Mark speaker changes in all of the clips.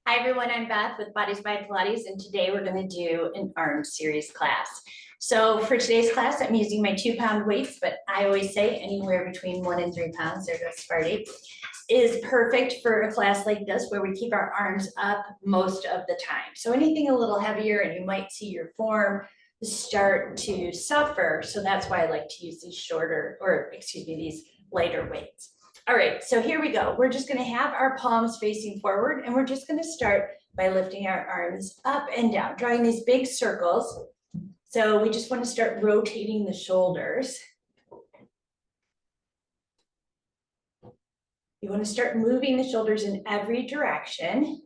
Speaker 1: Hi everyone, I'm Beth with Bodies by Pilates, and today we're going to do an arm series class. So for today's class, I'm using my 2-pound weights, but I always say anywhere between 1 and 3 pounds, there goes Sparty, is perfect for a class like this where we keep our arms up most of the time. So anything a little heavier and you might see your form start to suffer. So that's why I like to use these these lighter weights. All right, so here we go. We're just going to have our palms facing forward, and we're just going to start by lifting our arms up and down, drawing these big circles. So we just want to start rotating the shoulders. You want to start moving the shoulders in every direction.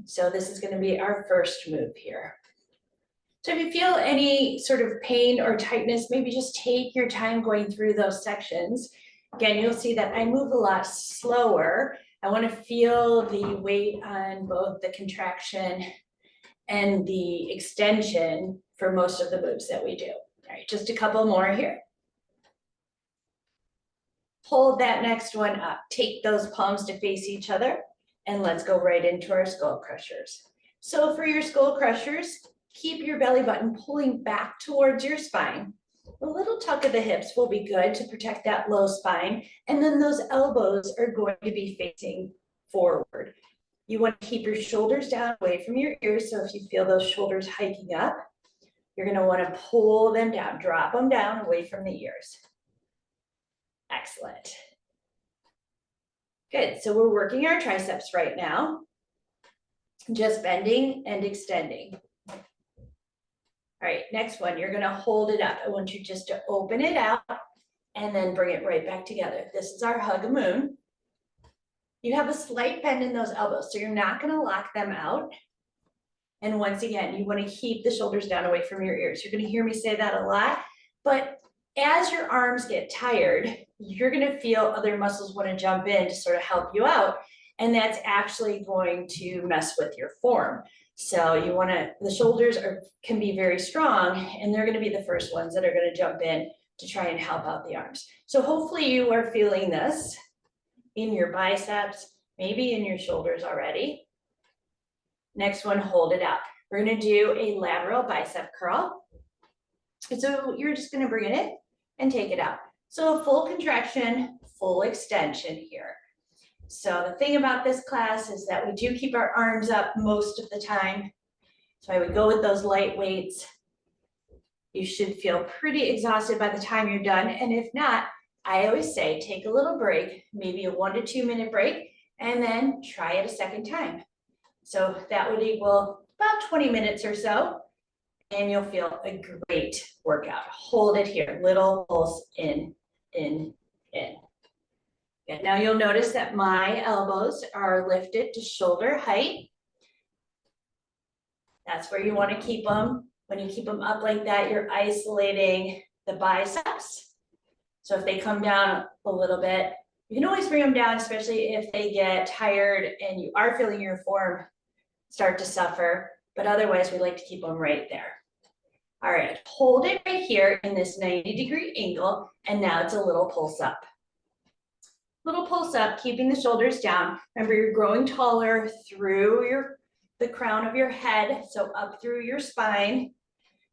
Speaker 1: So this is going to be our first move here. So if you feel any sort of pain or tightness, maybe just take your time going through those sections. Again, you'll see that I move a lot slower. I want to feel the weight on both the contraction and the extension for most of the moves that we do. All right, just a couple more here. Hold that next one up. Take those palms to face each other, and let's go right into our skull crushers. So for your skull crushers, keep your belly button pulling back towards your spine. A little tuck of the hips will be good to protect that low spine. And then those elbows are going to be facing forward. You want to keep your shoulders down away from your ears. So if you feel those shoulders hiking up, you're going to want to pull them down, drop them down away from the ears. Excellent. Good. So we're working our triceps right now. Just bending and extending. All right, next one, you're gonna hold it up. I want you just to open it out and then bring it right back together. This is our hug a moon. You have a slight bend in those elbows, so you're not gonna lock them out. And once again, you wanna keep the shoulders down away from your ears. You're gonna hear me say that a lot, but as your arms get tired, you're gonna feel other muscles wanna jump in to sort of help you out. And that's actually going to mess with your form. So you want to, the shoulders can be very strong, and they're going to be the first ones that are going to jump in to try and help out the arms. So hopefully you are feeling this in your biceps, maybe in your shoulders already. Next one, hold it out. We're going to do a lateral bicep curl. So you're just going to bring it in and take it out. So full contraction, full extension here. So the thing about this class is that we do keep our arms up most of the time. So I would go with those light weights. You should feel pretty exhausted by the time you're done. And if not, I always say take a little break, maybe a 1 to 2 minute break, and then try it a second time. So that would equal about 20 minutes or so, and you'll feel a great workout. Hold it here, little pulse in, in, in. Good. Now you'll notice that my elbows are lifted to shoulder height. That's where you want to keep them. When you keep them up like that, you're isolating the biceps. So if they come down a little bit, you can always bring them down, especially if they get tired and you are feeling your form start to suffer. But otherwise, we like to keep them right there. All right, hold it right here in this 90-degree angle, and now it's a little pulse up. Little pulse up, keeping the shoulders down. Remember, you're growing taller through the crown of your head, so up through your spine.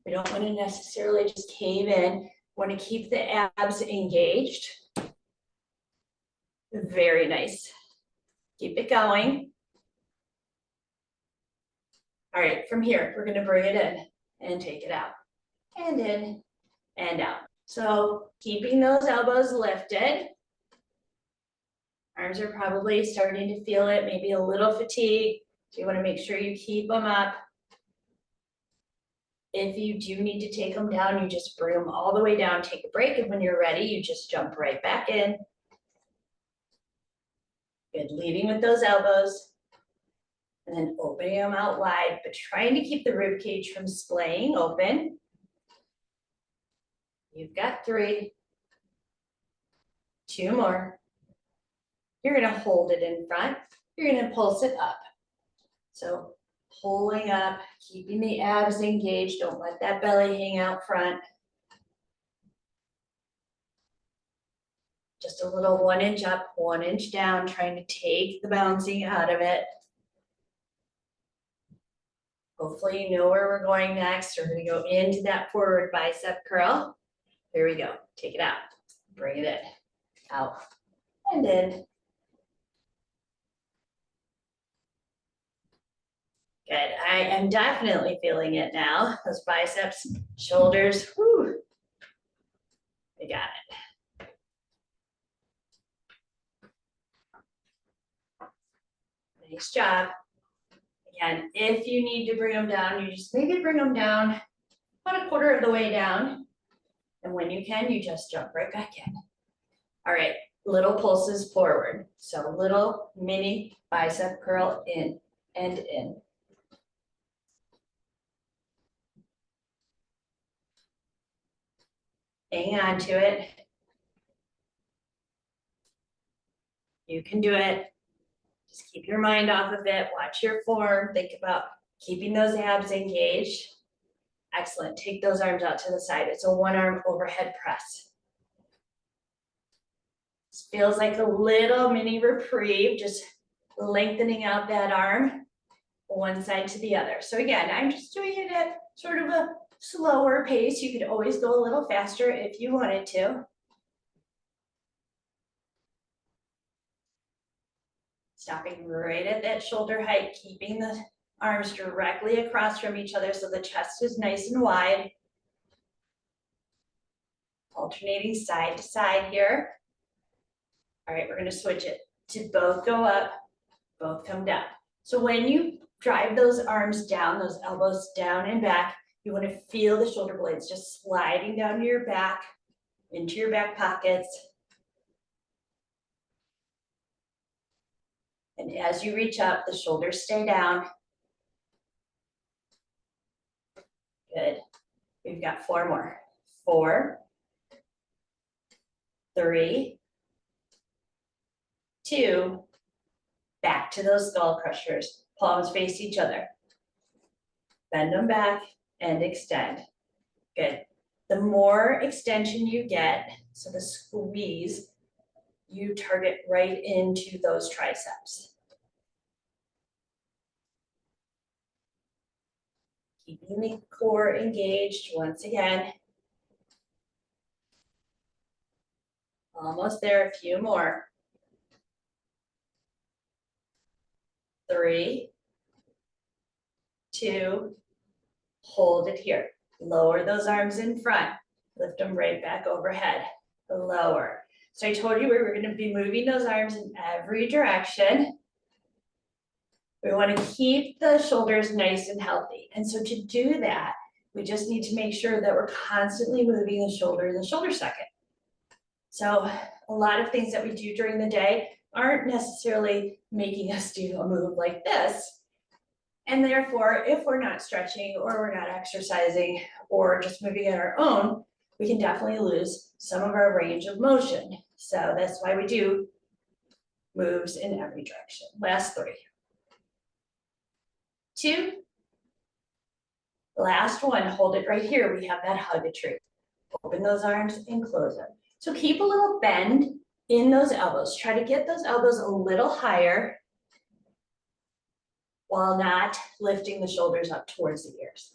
Speaker 1: We don't want to necessarily just cave in. We want to keep the abs engaged. Very nice. Keep it going. All right, from here, we're going to bring it in and take it out. And in and out. So keeping those elbows lifted. Arms are probably starting to feel it, maybe a little fatigue. So you want to make sure you keep them up. If you do need to take them down, you just bring them all the way down, take a break, and when you're ready, you just jump right back in. Good, leading with those elbows, and then opening them out wide, but trying to keep the rib cage from splaying open. You've got 3. 2 more. You're going to hold it in front. You're going to pulse it up. So pulling up, keeping the abs engaged. Don't let that belly hang out front. Just a little 1 inch up, 1 inch down, trying to take the bouncing out of it. Hopefully you know where we're going next. We're gonna go into that forward bicep curl. Here we go. Take it out, bring it in, out, and in. Good, I am definitely feeling it now. Those biceps, shoulders, whew. I got it. Nice job. Again, if you need to bring them down, you just maybe bring them down about a quarter of the way down. And when you can, you just jump right back in. All right, little pulses forward. So little mini bicep curl in and in. Hang on to it. You can do it. Just keep your mind off of it. Watch your form. Think about keeping those abs engaged. Excellent. Take those arms out to the side. It's a one arm overhead press. This feels like a little mini reprieve, just lengthening out that arm one side to the other. So again, I'm just doing it at sort of a slower pace. You could always go a little faster if you wanted to. Stopping right at that shoulder height, keeping the arms directly across from each other so the chest is nice and wide. Alternating side to side here. All right, we're gonna switch it to both go up, both come down. So when you drive those arms down, those elbows down and back, you wanna feel the shoulder blades just sliding down to your back, into your back pockets. And as you reach up, the shoulders stay down. Good. We've got 4 more. 4, 3, 2, back to those skull crushers. Palms face each other. Bend them back and extend. Good. The more extension you get, so the squeeze, you target right into those triceps. Keeping the core engaged once again. Almost there, a few more. 3, 2, hold it here. Lower those arms in front. Lift them right back overhead. Lower. So I told you we were going to be moving those arms in every direction. We want to keep the shoulders nice and healthy. And so to do that, we just need to make sure that we're constantly moving the shoulder and the shoulder socket. So a lot of things that we do during the day aren't necessarily making us do a move like this. And therefore, if we're not stretching or we're not exercising or just moving on our own, we can definitely lose some of our range of motion. So that's why we do moves in every direction. Last 3. 2. Last one, hold it right here. We have that hug a tree. Open those arms and close them. So keep a little bend in those elbows. Try to get those elbows a little higher while not lifting the shoulders up towards the ears.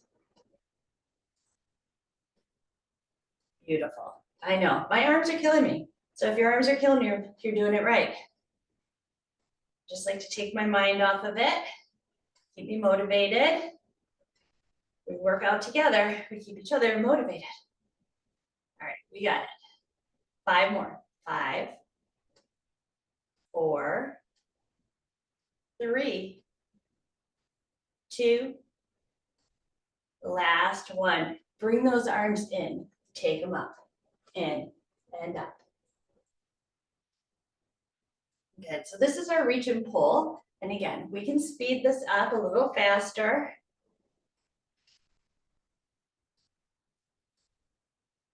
Speaker 1: Beautiful. I know, my arms are killing me. So if your arms are killing you, you're doing it right. Just like to take my mind off of it. Keep me motivated. We work out together. We keep each other motivated. All right, we got it. 5 more. 5, 4, 3, 2. Last one. Bring those arms in. Take them up. In and up. Good. So this is our reach and pull. And again, we can speed this up a little faster.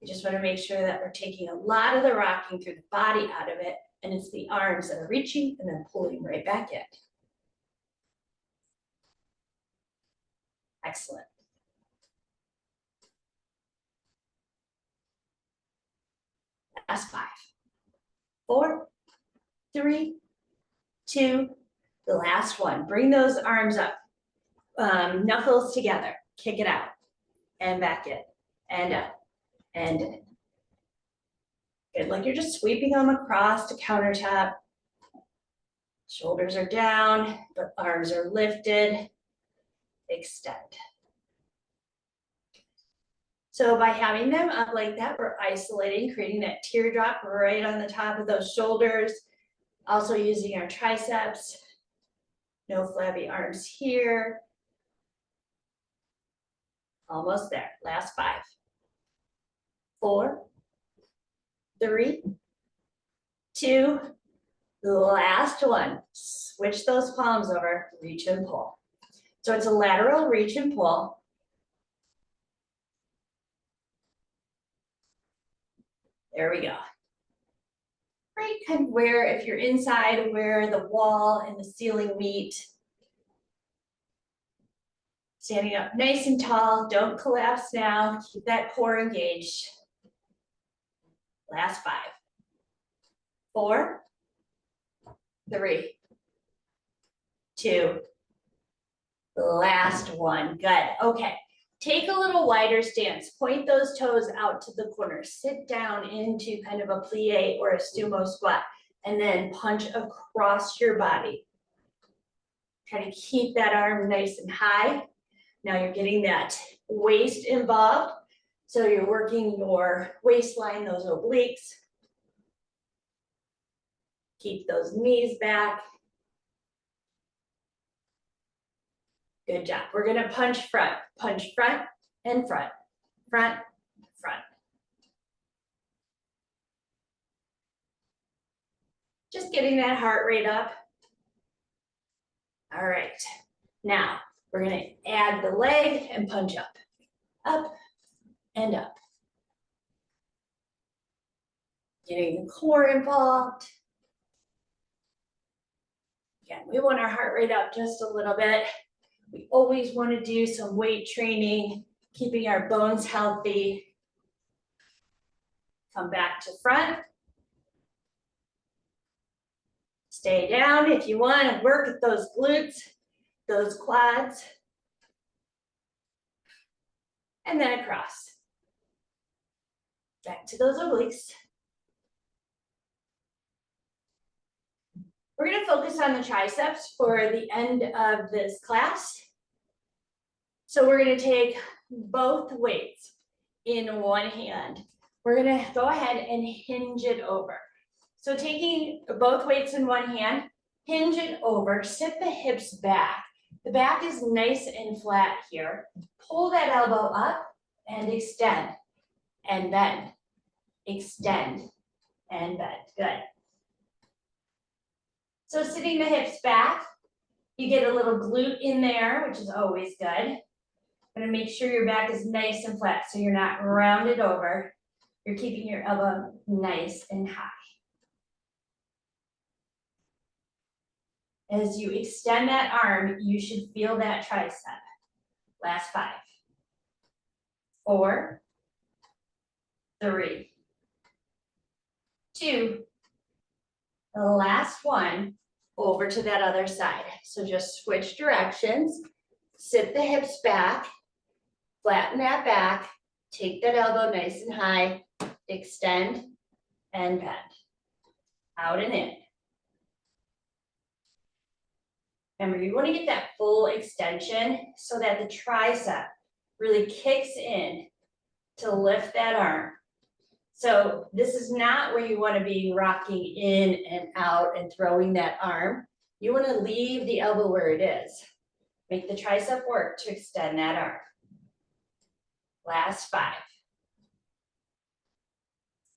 Speaker 1: We just want to make sure that we're taking a lot of the rocking through the body out of it, and it's the arms that are reaching and then pulling right back in. Excellent. Last 5, 4, 3, 2, the last one. Bring those arms up. knuckles together, kick it out, and back in, and up, and in. Good, like you're just sweeping them across the countertop. Shoulders are down, but arms are lifted. Extend. So by having them up like that, we're isolating, creating that teardrop right on the top of those shoulders. Also using our triceps. No flabby arms here. Almost there. Last 5, 4, 3, 2, the last one. Switch those palms over, reach and pull. So it's a lateral reach and pull. There we go. Right, kind of where, if you're inside, where the wall and the ceiling meet. Standing up nice and tall, don't collapse now, keep that core engaged. Last 5, 4, 3, 2, the last one, good, okay. Take a little wider stance, point those toes out to the corner, sit down into kind of a plie or a sumo squat, and then punch across your body. Try to keep that arm nice and high. Now you're getting that waist involved, so you're working your waistline, those obliques. Keep those knees back. Good job. We're gonna punch front and front, front, front. Just getting that heart rate up. All right, now we're gonna add the leg and punch up and up. Getting the core involved. Again, we want our heart rate up just a little bit. We always want to do some weight training, keeping our bones healthy. Come back to front. Stay down if you want to work with those glutes, those quads. And then across. Back to those obliques. We're going to focus on the triceps for the end of this class. So we're going to take both weights in one hand. We're going to go ahead and hinge it over. So taking both weights in one hand, hinge it over, sit the hips back. The back is nice and flat here. Pull that elbow up and extend and bend. Extend and bend. Good. So sitting the hips back, you get a little glute in there, which is always good. Gonna make sure your back is nice and flat so you're not rounded over. You're keeping your elbow nice and high. As you extend that arm, you should feel that tricep. Last 5, 4, 3, 2, the last one, over to that other side. So just switch directions, sit the hips back, flatten that back, take that elbow nice and high, extend and bend, out and in. Remember, you want to get that full extension so that the tricep really kicks in to lift that arm. So this is not where you want to be rocking in and out and throwing that arm. You want to leave the elbow where it is. Make the tricep work to extend that arm. Last 5,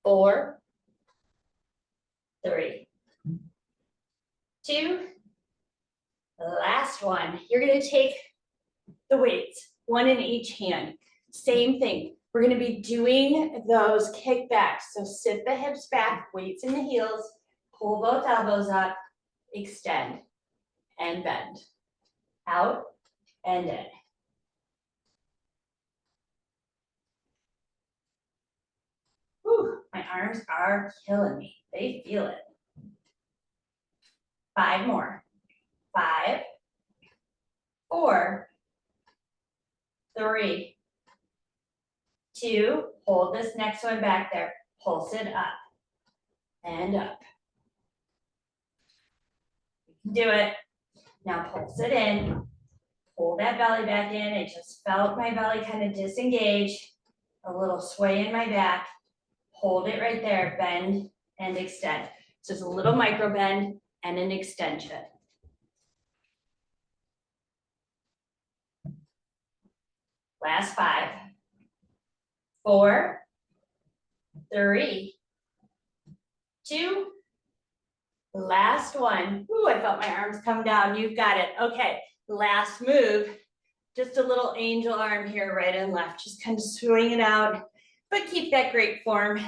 Speaker 1: 4, 3, 2, the last one. You're going to take the weights, one in each hand. Same thing. We're going to be doing those kickbacks. So sit the hips back, weights in the heels, pull both elbows up, extend and bend, out and in. Whew, my arms are killing me. They feel it. 5 more. 5, 4, 3, 2, hold this next one back there, pulse it up and up. You can do it. Now pulse it in, pull that belly back in. I just felt my belly kind of disengage, a little sway in my back. Hold it right there, bend and extend. So it's a little micro bend and an extension. Last 5, 4, 3, 2, last one. Ooh, I felt my arms come down. You've got it. Okay, last move. Just a little angel arm here, right and left. Just kind of swing it out, but keep that great form.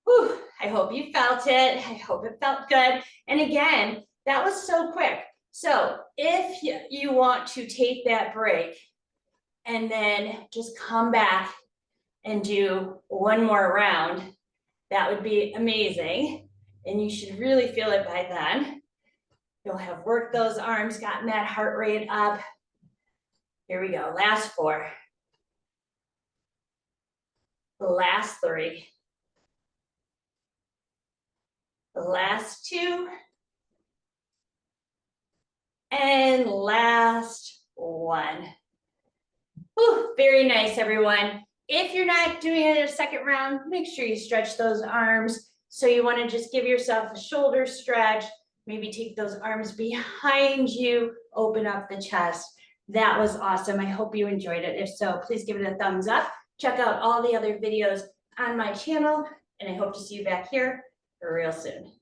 Speaker 1: Whew, I hope you felt it. I hope it felt good. And again, that was so quick. So if you want to take that break and then just come back and do one more round, that would be amazing. And you should really feel it by then. You'll have worked those arms, gotten that heart rate up. Here we go, last 4. The last 3. The last 2. And last 1. Whew, very nice, everyone. If you're not doing it in a second round, make sure you stretch those arms. So you want to just give yourself a shoulder stretch, maybe take those arms behind you, open up the chest. That was awesome. I hope you enjoyed it. If so, please give it a thumbs up. Check out all the other videos on my channel, and I hope to see you back here real soon.